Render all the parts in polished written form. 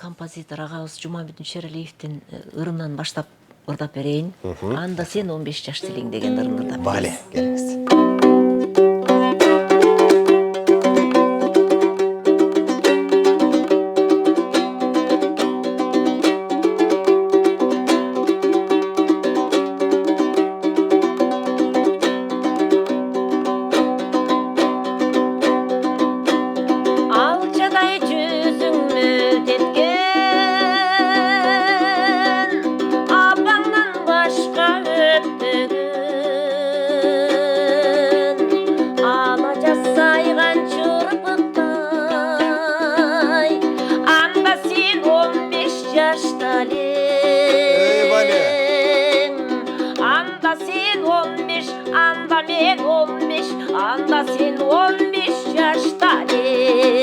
композитор ағабыз Жумабек Шералиевтен ырымнан баштап ырдап берейін. Анда сен 15 жашта элең деген ырымды ырдап. Бале, келіңіз. Анда сен 15 жашта элең.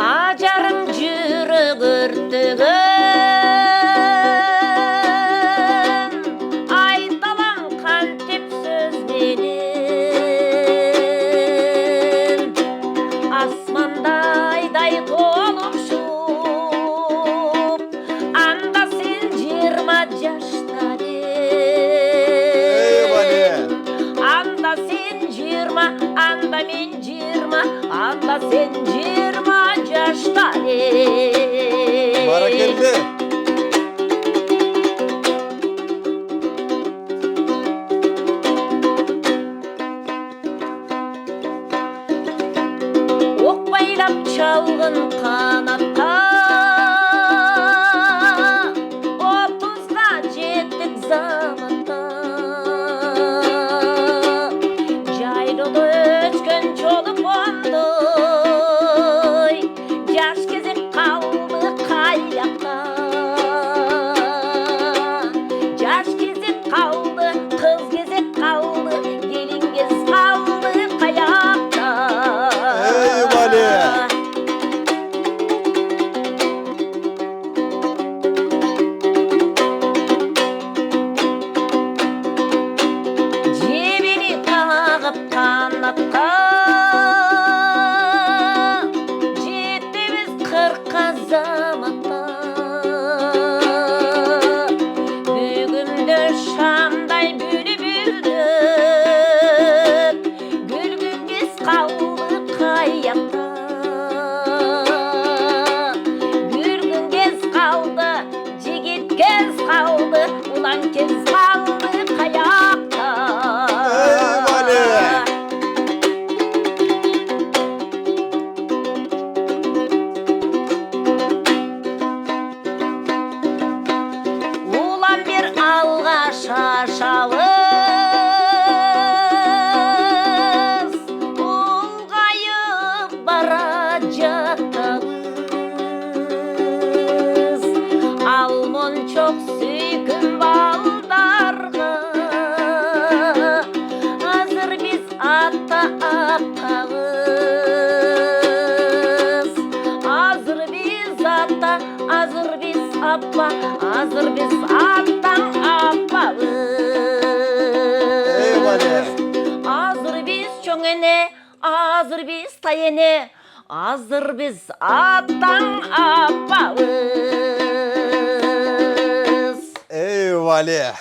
Ажарың жүрек өртөгөн, айталам кантип сөз менен. Асмандайдай толуп шуп, анда сен 20 жашта элең. Анда сен 20, анда мен 20, анда сен 20 жашта элең. Баракелде. Оқпайлап чалғын қанатта, 30-ға жеттік заматта. Жайлыда өткен жолы бондой, жаш кезек қалды қайақта. Жаш кезек қалды, қыз кезек қалды, елің кез қалды қаяқта. Жебені тағып қанатқа, жетті біз 40-қа заматта. Бүгінді шамдай бүліп, гүлгін кез қалды қаяқта. Гүлгін кез қалды, жігіт кез қалды, ұлан кез қалды қаяқта. Улан бер алға шашалыз, ұлғайып бара жаттағыз. Алмон чоқ сүйкім балдарға, азыр біз атта аптағыз. Азыр біз атта, азыр біз аппа, азыр біз аттан аппағыз. Азыр біз чоң ене, азыр біз тай ене, азыр біз аттан аппағыз. Ей, Вале.